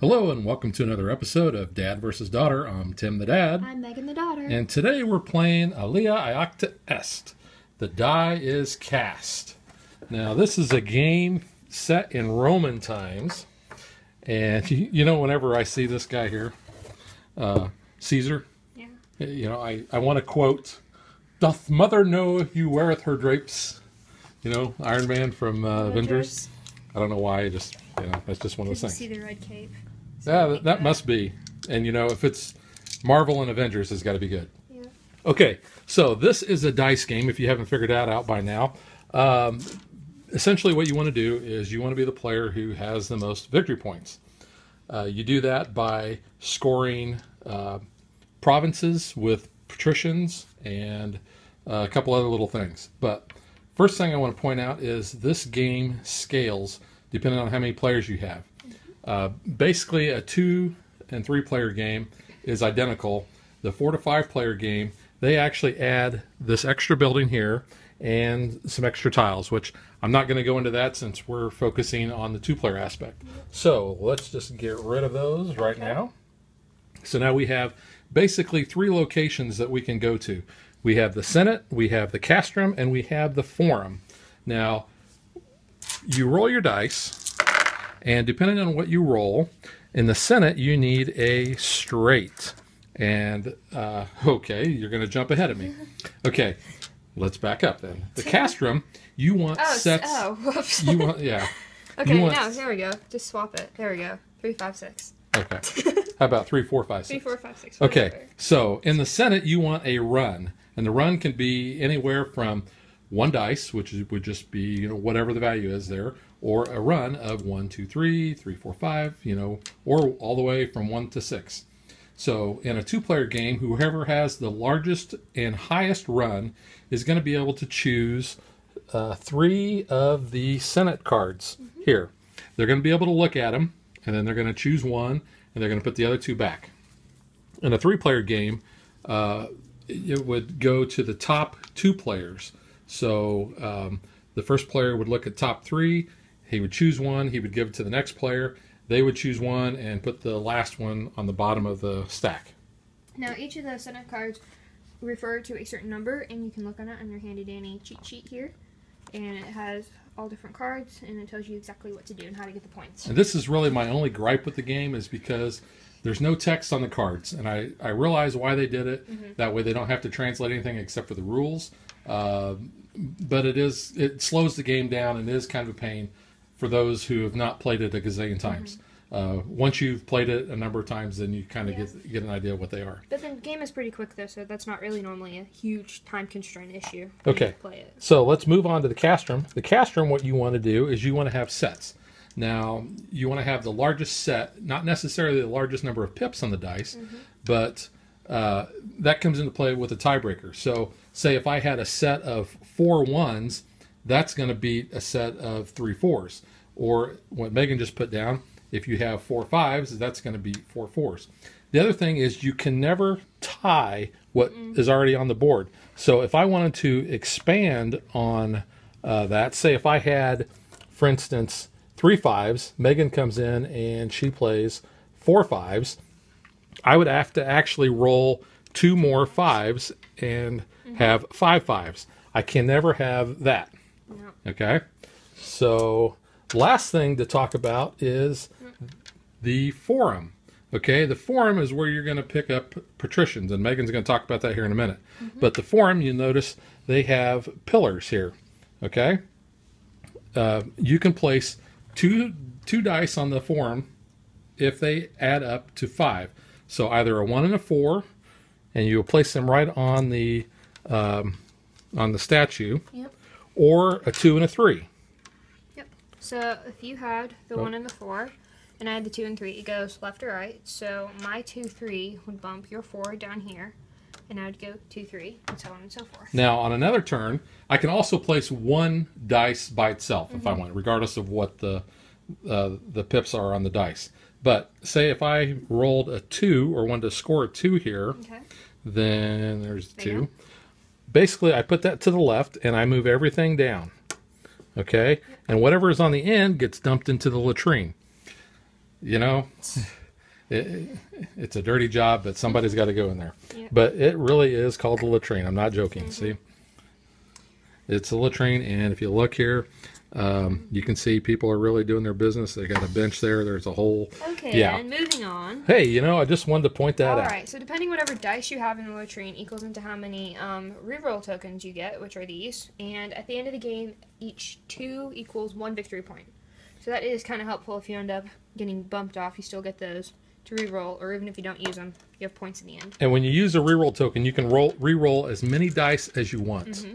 Hello and welcome to another episode of Dad vs. Daughter. I'm Tim the Dad. I'm Megan the Daughter. And today we're playing Alea Iacta Est. The die is cast. Now this is a game set in Roman times. And you know, whenever I see this guy here, Caesar, I want to quote, "Doth mother know you weareth her drapes?" You know, Iron Man from Avengers. I don't know why, that's just one of those things. You see the red cape. Yeah, that must be. And if it's Marvel and Avengers, it's got to be good. Yeah. Okay, so this is a dice game, if you haven't figured that out by now. Essentially what you want to do is you want to be the player who has the most victory points. You do that by scoring provinces with patricians and a couple other little things. But first thing I want to point out is this game scales depending on how many players you have. Basically, a 2 and 3 player game is identical. The 4 to 5 player game, they actually add this extra building here and some extra tiles, which I'm not going to go into that since we're focusing on the 2 player aspect. So let's just get rid of those right now. So now we have basically 3 locations that we can go to. We have the Senate, we have the Castrum, and we have the Forum. Now, you roll your dice. And depending on what you roll, in the Senate, you need a straight. And, okay, you're going to jump ahead of me. Okay, let's back up then. The Castrum, you want sets. Oh, whoops. You want, yeah. Okay, now, there we go. Just swap it. There we go. 3, 5, 6. Okay. How about 3, 4, 5, 6? 3, 4, 5, 6. Okay, so in the Senate, you want a run. And the run can be anywhere from 1 dice, which would just be, whatever the value is there, or a run of 1, 2, 3, 3, 4, 5, or all the way from 1 to 6. So in a 2-player game, whoever has the largest and highest run is going to be able to choose 3 of the Senate cards here. They're going to be able to look at them, and then they're going to choose 1, and they're going to put the other 2 back. In a 3-player game, it would go to the top 2 players. So the first player would look at top 3. He would choose 1. He would give it to the next player. They would choose 1 and put the last one on the bottom of the stack. Now, each of the Senate cards refer to a certain number, and you can look on it on your handy-dandy cheat sheet here. And it has all different cards, and it tells you exactly what to do and how to get the points. And this is really my only gripe with the game, is because there's no text on the cards. And I realize why they did it. That way they don't have to translate anything except for the rules. But it slows the game down and is kind of a pain for those who have not played it a gazillion times. Once you've played it a number of times, then you kind of get an idea of what they are. But the game is pretty quick, though, so that's not really normally a huge time constraint issue. Okay, so let's move on to the Castrum. The Castrum, what you want to do is you want to have sets. Now, you want to have the largest set, not necessarily the largest number of pips on the dice, but that comes into play with a tiebreaker. So, say if I had a set of 4 1s, that's going to beat a set of 3 4s. Or what Megan just put down, if you have 4 5s, that's going to beat 4 4s. The other thing is you can never tie what is already on the board. So if I wanted to expand on that, say if I had, for instance, 3 5s, Megan comes in and she plays 4 5s, I would have to actually roll 2 more 5s and have 5 5s. I can never have that. No. Okay? So, last thing to talk about is the Forum. Okay? The Forum is where you're going to pick up patricians, and Megan's going to talk about that here in a minute. But the Forum, you notice they have pillars here. Okay? You can place two dice on the Forum if they add up to 5. So either a 1 and a 4, and you will place them right on the statue, or a 2 and a 3. Yep. So if you had the 1 and the 4, and I had the 2 and 3, it goes left or right. So my 2, 3 would bump your 4 down here, and I would go 2, 3, and so on and so forth. Now on another turn, I can also place 1 dice by itself if I want, regardless of what the pips are on the dice. But say if I rolled a 2 or wanted to score a 2 here, then there's 2. Basically, I put that to the left and I move everything down. Okay? And whatever is on the end gets dumped into the latrine. you know, it's a dirty job, but somebody's got to go in there. Yep. But it really is called the latrine. I'm not joking. See, it's a latrine, and if you look here, you can see people are really doing their business. They got a bench there. There's a hole. Okay, and moving on. Hey, you know, I just wanted to point that out. All right, so depending whatever dice you have in the latrine equals into how many reroll tokens you get, which are these. And at the end of the game, each 2 equals 1 victory point. So that is kind of helpful if you end up getting bumped off. You still get those to reroll, or even if you don't use them, you have points in the end. And when you use a reroll token, you can reroll as many dice as you want.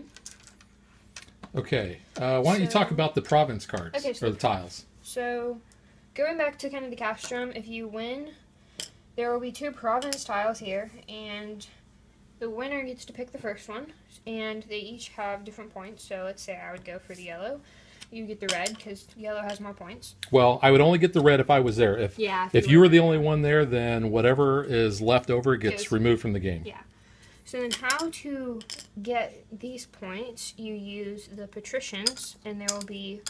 Okay, why don't you talk about the province cards, or the tiles? So, going back to kind of the castrum, if you win, there will be 2 province tiles here, and the winner gets to pick the first one, and they each have different points. So let's say I would go for the yellow. You get the red, because yellow has more points. Well, I would only get the red if I was there. If you were the only one there, then whatever is left over gets removed from the game. Yeah. So then how to get these points, you use the patricians, and there will be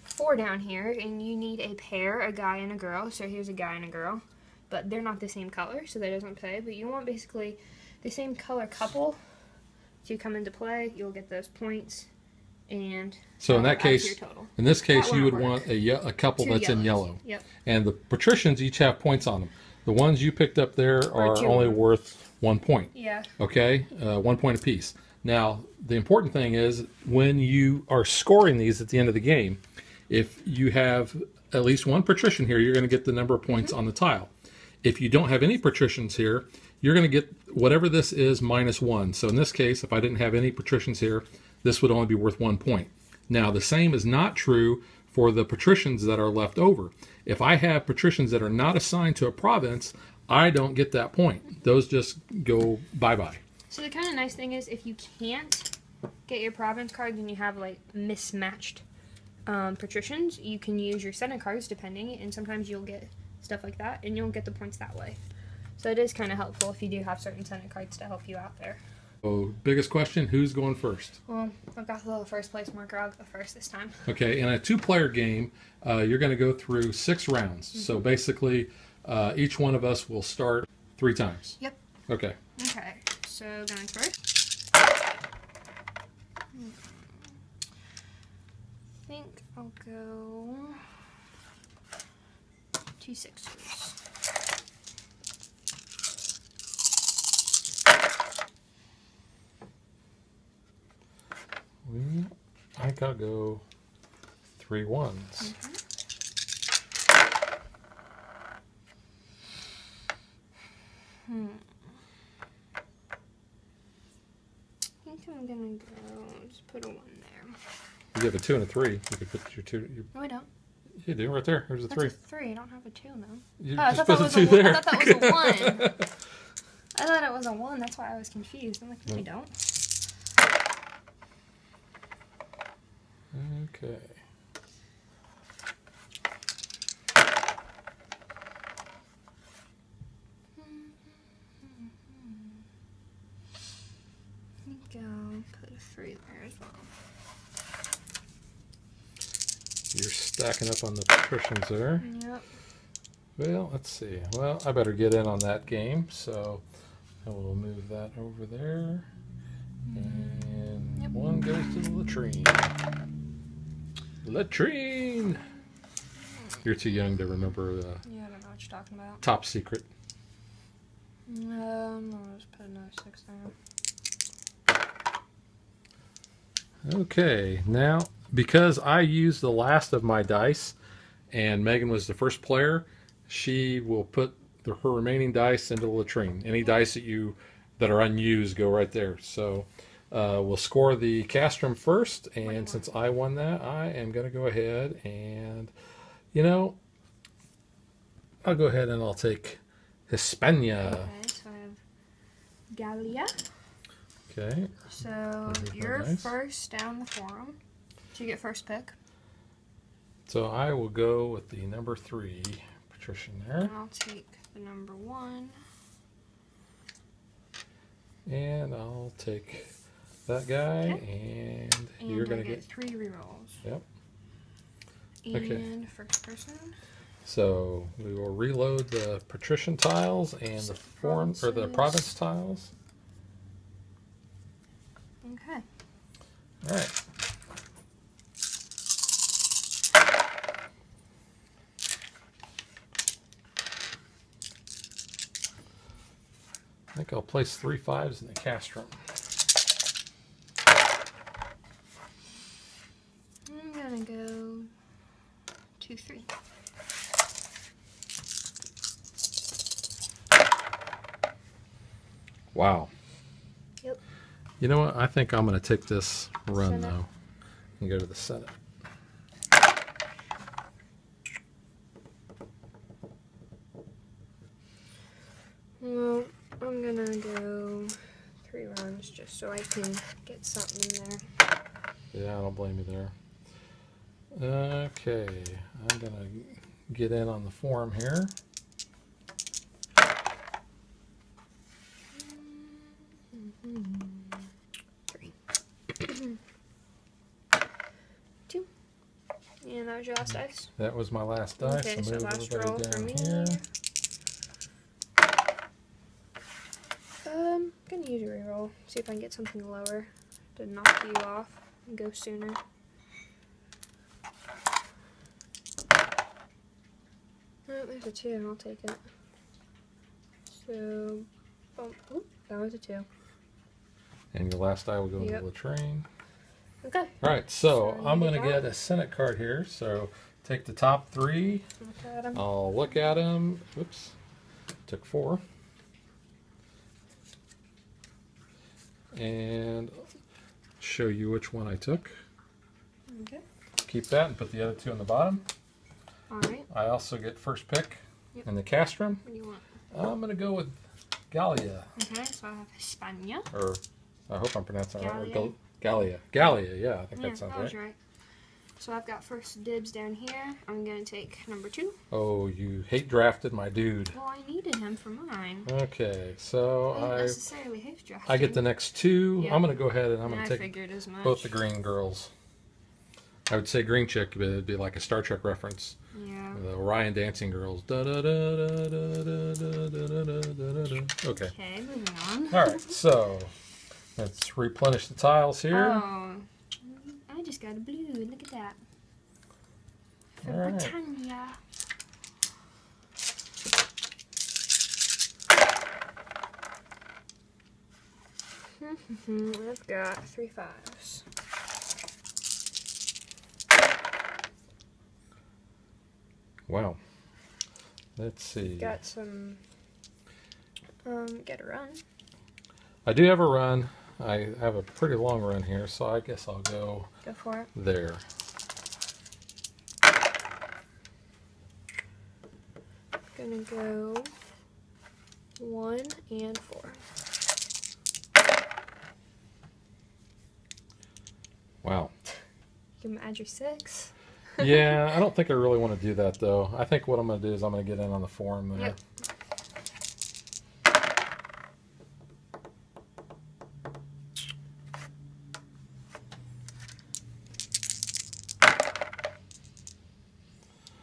4 down here, and you need a pair, a guy and a girl. So here's a guy and a girl, but they're not the same color, so that doesn't play. But you want basically the same color couple to come into play. You'll get those points, and so in that case, in this case, you would want a couple that's in yellow. Yep. And the patricians each have points on them. The ones you picked up there are only worth 1 point. Yeah. Okay, 1 point apiece. Now, the important thing is when you are scoring these at the end of the game, if you have at least 1 patrician here, you're going to get the number of points on the tile. If you don't have any patricians here, you're going to get whatever this is minus 1. So in this case, if I didn't have any patricians here, this would only be worth 1 point. Now, the same is not true for the patricians that are left over. If I have patricians that are not assigned to a province, I don't get that point. Those just go bye-bye. So the kind of nice thing is if you can't get your province cards and you have like mismatched patricians, you can use your Senate cards depending, and sometimes you'll get stuff like that, and you'll get the points that way. So it is kind of helpful if you do have certain Senate cards to help you out there. So, biggest question, who's going first? Well, I've got the little first place marker. I'll go first this time. Okay, in a 2-player game, you're going to go through 6 rounds. So basically, each one of us will start 3 times. Yep. Okay. Okay, so going first. I think I'll go 2 6s. I think I'll go 3 1s. I think I'm gonna go. Just put a 1 there. You have a 2 and a 3. You could put your 2. No, I don't. You do right there. There's a 3. That's a 3. I don't have a 2 though. You I just thought put that the was 2 a 1. there. I thought that was a 1. I thought it was a 1. That's why I was confused. I'm like, no, I don't. Okay. I think I'll put a 3 there as well. You're stacking up on the patricians there. Yep. Well, let's see. Well, I better get in on that game, so I will move that over there. And 1 goes to the latrine. Latrine! You're too young to remember Yeah, I don't know what you're talking about. Top Secret. I'll just put another 6 there. Okay, now, because I used the last of my dice, and Megan was the first player, she will put her remaining dice into the latrine. Any dice that are unused go right there. So we'll score the castrum first, and since I won that, I am going to go ahead and, I'll go ahead and I'll take Hispania. Okay, so I have Gallia. Okay. So you're first down the forum. So you get first pick. So I will go with the number 3 patrician there. And I'll take the number 1. And I'll take that guy, and you're going to get 3 rerolls. Yep. And first person. So we will reload the patrician tiles and the forum or the province tiles. Okay. All right. I think I'll place 3 5s in the castrum. I'm gonna go 2 3. Wow. Yep. You know what? I think I'm going to take this run Senate. though and go to the Senate. Well, I'm gonna go 3 runs just so I can get something in there. Yeah, I don't blame you there. Okay, I'm going to get in on the forum here. Three. 2. And that was your last dice? That was my last dice. Okay, so move last everybody roll for down me. here. Gonna use a reroll. See if I can get something lower to knock you off and go sooner. Oh, there's a 2. I'll take it. So, bump. Oop, that was a 2. And your last die will go Yep. into the train. Okay. All right, so So I'm you going to got get a Senate card here. So take the top 3. Look at 'em. I'll look at them. Oops, took 4. And show you which one I took. Okay. Keep that and put the other 2 on the bottom. Alright. I also get first pick Yep. in the castrum. What do you want? I'm going to go with Gallia, Okay, so I have Hispania. or I hope I'm pronouncing it right. Gallia. Gallia. Gallia, yeah, I think Yeah, that sounds that was right. right. So I've got first dibs down here. I'm gonna take number 2. Oh, you hate drafted my dude. Well, I needed him for mine. Okay, so I didn't necessarily hate drafting. I get the next 2. Yeah. I'm going to go ahead and I'm going I to take figured as much. both the green girls. I would say green chick, but it'd be like a Star Trek reference. Yeah. The Orion dancing girls. Da, da, da, da, da, da, da, da, da, da, da. Okay. Okay, moving on. All right, so let's replenish the tiles here. Oh, I just got a blue. Look at that. For All right. Britannia. I've got 3 5s. Wow. Let's see. Got some. Get a run. I do have a run. I have a pretty long run here, so I guess I'll go Go for it. there. Gonna go 1 and 4. Wow. You can add your 6. Yeah, I don't think I really want to do that, though. I think what I'm going to do is I'm going to get in on the forum there. Yep.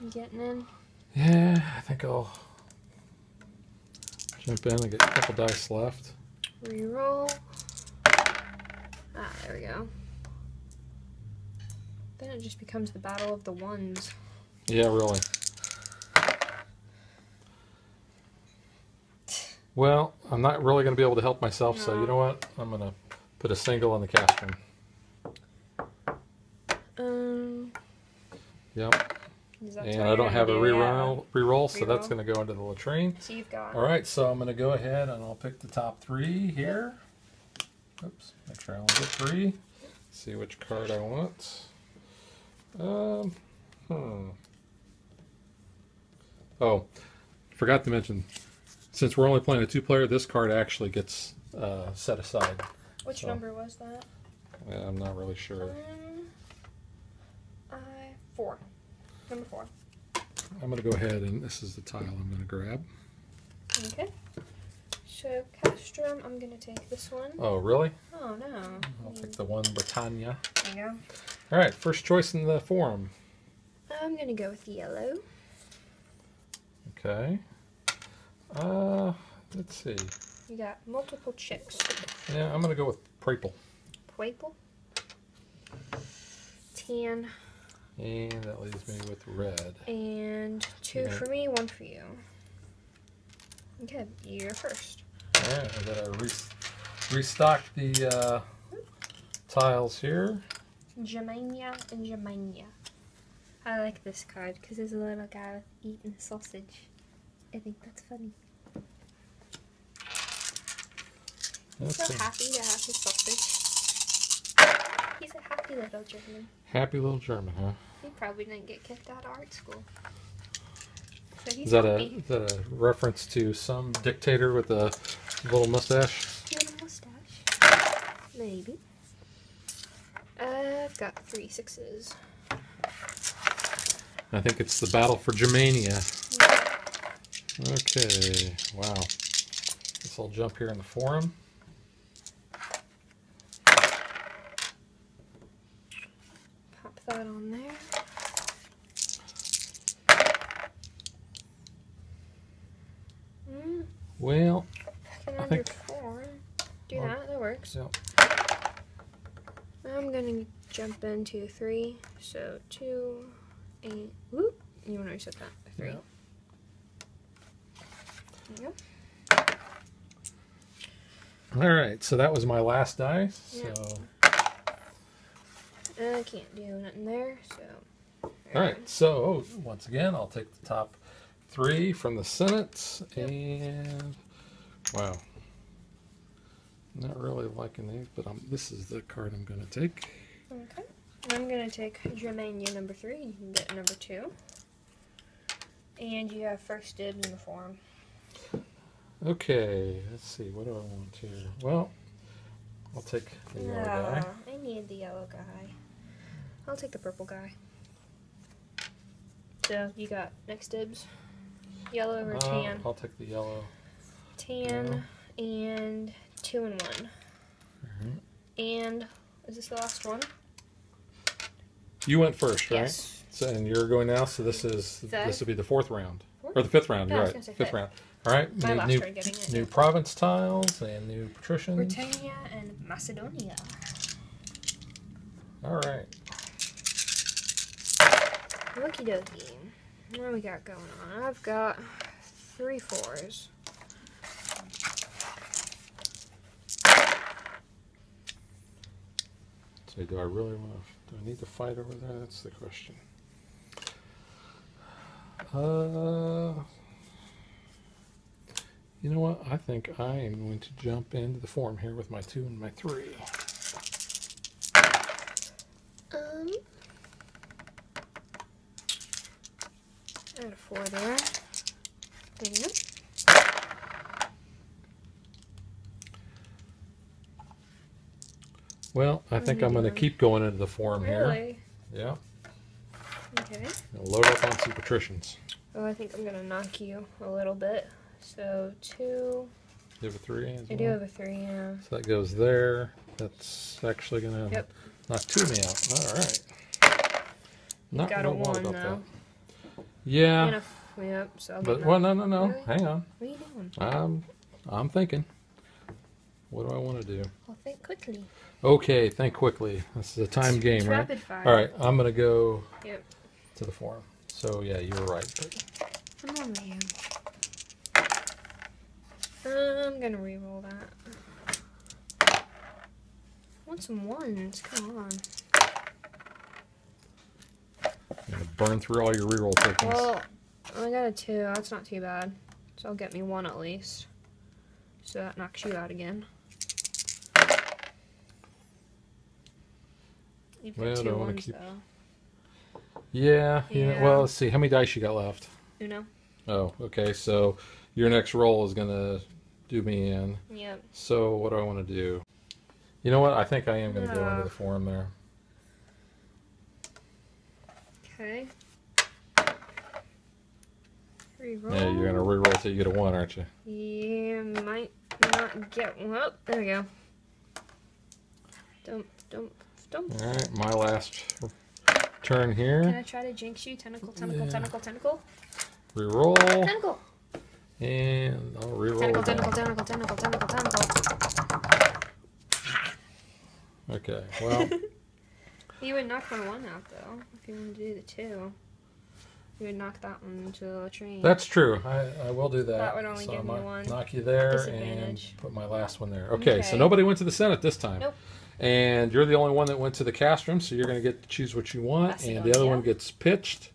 You getting in? Yeah, I think I'll jump in and get a couple dice left. Reroll. Ah, there we go. Then it just becomes the battle of the ones. Yeah, really. Well, I'm not really going to be able to help myself, so you know what? I'm going to put a single on the castrum. Yep. And I don't have a reroll, so that's going to go into the latrine. So you've got. All right, so I'm going to go ahead and I'll pick the top 3 here. Oops, make sure I only get 3. See which card I want. Oh, forgot to mention, since we're only playing a 2-player, this card actually gets set aside. Which number was that? I'm not really sure. 4. Number 4. I'm going to go ahead and this is the tile I'm going to grab. Okay. So castrum, I'm gonna take this one. Oh, really? Oh no. I'll pick the one Britannia. There you go. All right, first choice in the forum. I'm gonna go with yellow. Okay. Let's see. You got multiple chicks. Yeah, I'm gonna go with purple. Purple. Tan. And that leaves me with red. And 2 for me, 1 for you. Okay, you're first. Alright, I gotta restock the tiles here. Germania and Germania. I like this card because there's a little guy eating sausage. I think that's funny. He's so happy to have his sausage. He's a happy little German. Happy little German, huh? He probably didn't get kicked out of art school. So he's Is that happy. a reference to some dictator with a little mustache? Little mustache. Maybe. I've got 3 6s. I think it's the battle for Germania. Okay, wow. Guess I'll jump here in the forum. Pop that on there. Well, Picking I on think- your form. Do that works. yeah. I'm gonna jump into 3. So 2, 8. Whoop. You want to reset that? 3. Yeah. There you go. All right, so that was my last die. So, I can't do nothing there, so. all right. So once again, I'll take the top 3 from the Senate, and wow, not really liking these, but this is the card I'm going to take. Okay. I'm going to take Germania number 3. You can get number 2. And you have first dibs in the form. Okay, let's see. What do I want here? Well, I'll take the yellow guy. I need the yellow guy. I'll take the purple guy. So you got next dibs. Yellow or tan? I'll take the yellow. Tan and 2 and 1. Mhm. And is this the last one? You went first, right? Yes. So, and you're going now. So this will be the 4th round, or the 5th round. No, I You're was right. gonna say 5th fifth. round. All right. My last try getting it. New province tiles and new patricians. Britannia and Macedonia. All right. Okie dokie. What do we got going on? I've got 3 4s. So do I really want to? Do I need to fight over there? That's the question. You know what? I think I am going to jump into the form here with my 2 and my 3. Add a 4 there. There you go. Well, I think I'm going to keep going into the form here. Really? Yeah. Okay. I'll load up on some patricians. Oh, I think I'm going to knock you a little bit. So 2. You have a 3 as I well? do have a 3, yeah. So that goes there. That's actually going to knock 2 of me out. All right. You got a 1 though. that. Yeah. Yep. So I'll But get well, no. Really? Hang on. What are you doing? I'm thinking. What do I want to do? I'll think quickly. Okay, think quickly. This is a time game, It's right? rapid fire. All right, I'm gonna go Yep. to the forum. So yeah, you were right. But Come on, man. I'm gonna re-roll that. I want some 1s. Come on. I'm gonna burn through all your reroll tokens. Well, I got a 2. That's not too bad. So I'll get me 1 at least. So that knocks you out again. You've Well, got do I 2 wanna 1s keep- though. Yeah. Yeah. Well, let's see. How many dice you got left? Uno. Oh, okay. So your next roll is gonna do me in. Yep. So what do I want to do? You know what? I think I am gonna go into Yeah. the forum there. Okay. Reroll. Yeah, you're gonna reroll till you get a 1, aren't you? Yeah, might not get one. Oh, there we go. Dump, dump, dump. All right, my last turn Can here. I try to jinx you? Tentacle, tentacle, Yeah. tentacle, tentacle. Reroll. Tentacle. And I'll reroll. Tentacle. Okay, well. You would knock my 1 out, though, if you want to do the 2. You would knock that one into a train. That's true. I will do that. That would only so give I me might 1 knock you there and disadvantage. put my last one there. Okay, so Okay. nobody went to the Senate this time. Nope. And you're the only one that went to the castrum, so you're going to get to choose what you want. That's the And one, the other yeah. one gets pitched.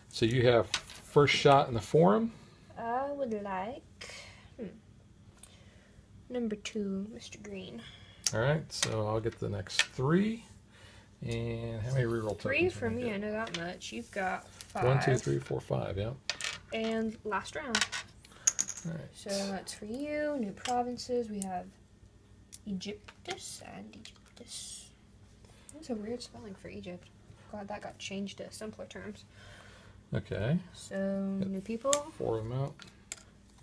So you have first shot in the forum. I would like number 2, Mr. Green. All right, so I'll get the next 3. And how many reroll tokens? 3 for am I me, gonna I know that much. You've got 5. get? 1, 2, 3, 4, 5, yeah. And last round. All right. So that's for you. New provinces. We have Egyptus and Egyptus. That's a weird spelling for Egypt. Glad that got changed to simpler terms. Okay. So new people. 4 of them out.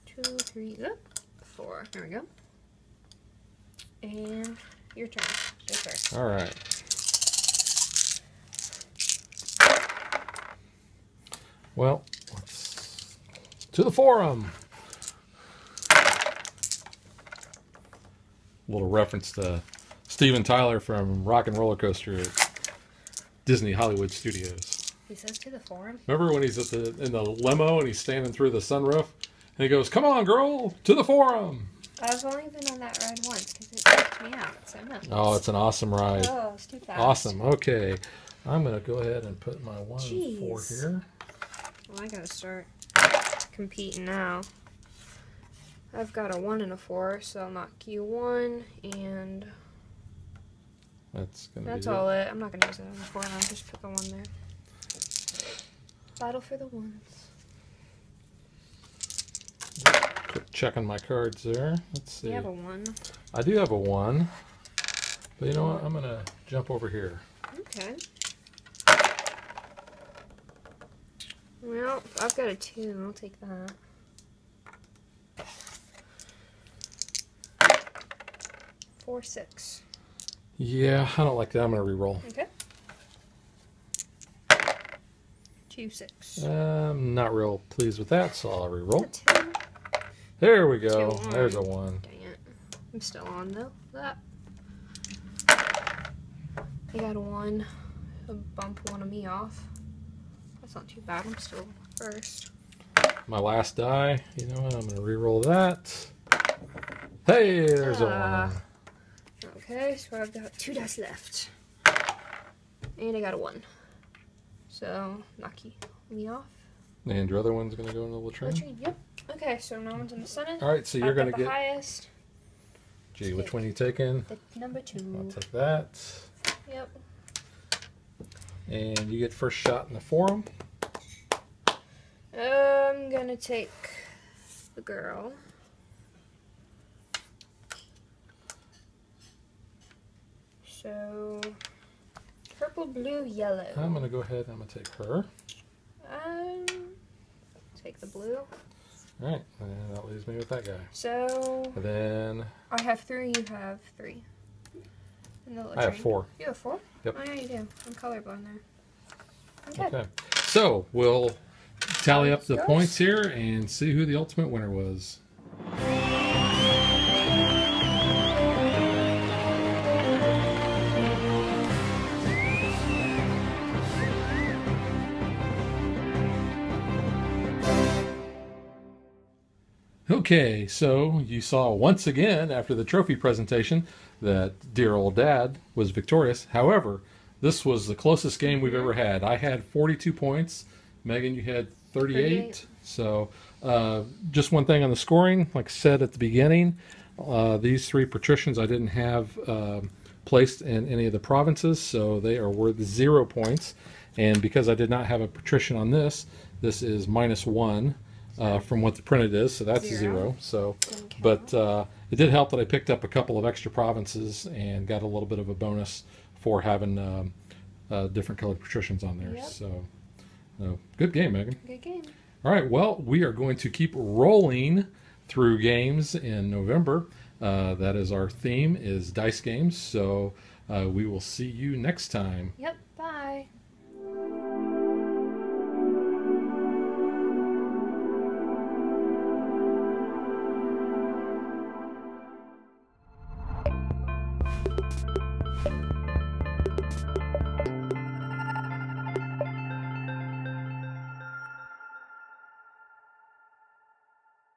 2, 3, 4. There we go. And your turn. Go first. All right. Well, let's to the forum. Little reference to Steven Tyler from Rock and Roller Coaster at Disney Hollywood Studios. He says to the forum. Remember when he's in the limo and he's standing through the sunroof and he goes, "Come on, girl, to the forum." I've only been on that ride once because it freaked me out. So no. Oh, it's an awesome ride. Oh, it's too fast. Awesome. Okay, I'm gonna go ahead and put my 1 and 4 Jeez. here. Well, I gotta start competing now. I've got a 1 and a 4, so I'll knock you 1, and That's gonna that's be all it. I'm not gonna use it on the 4, I'll just put the 1 there. Battle for the ones. Quick check on my cards there. Let's see. You have a 1. I do have a 1, but you know what? I'm gonna jump over here. Okay. Well, I've got a 2. I'll take that. Four, 6. Yeah, I don't like that. I'm gonna re-roll. Okay. 2, 6. I'm not real pleased with that, so I'll re-roll. A 2. There we go. 2, 1. There's a 1. Dang it. I'm still on though. That. I got a 1. I'll bump 1 of me off. That's not too bad. I'm still first. My last die. You know what? I'm gonna re-roll that. Hey, there's a 1. Okay, so I've got 2 dice left. And I got a 1. So, knock me off. And your other one's gonna go into the latrine? Latrine, yep. Okay, so no one's in the Senate. All right, so you're gonna the get. highest. Gee, which one are you taking? The number 2. I'll take that. Yep. And you get first shot in the forum. I'm gonna take the girl. So, purple, blue, yellow. I'm gonna go ahead and I'm gonna take her. Take the blue. All right, and that leaves me with that guy. So, And then I have 3, you have 3. In the I have latrine. 4. You have 4? Yep. Oh, yeah, you do. I'm colorblind there. Okay. Okay. So we'll tally up the Gosh. points here and see who the ultimate winner was. Okay, so you saw once again after the trophy presentation that dear old dad was victorious. However, this was the closest game we've ever had. I had 42 points. Megan, you had 38. So just one thing on the scoring, like I said at the beginning, these 3 patricians I didn't have placed in any of the provinces, so they are worth 0 points. And because I did not have a patrician on this, this is -1. From what the printed is, so that's 0. So, but it did help that I picked up a couple of extra provinces and got a little bit of a bonus for having different colored patricians on there. Yep. So, good game, Megan. Good game. All right, well, we are going to keep rolling through games in November. That is our theme, is dice games. So we will see you next time. Yep. Bye.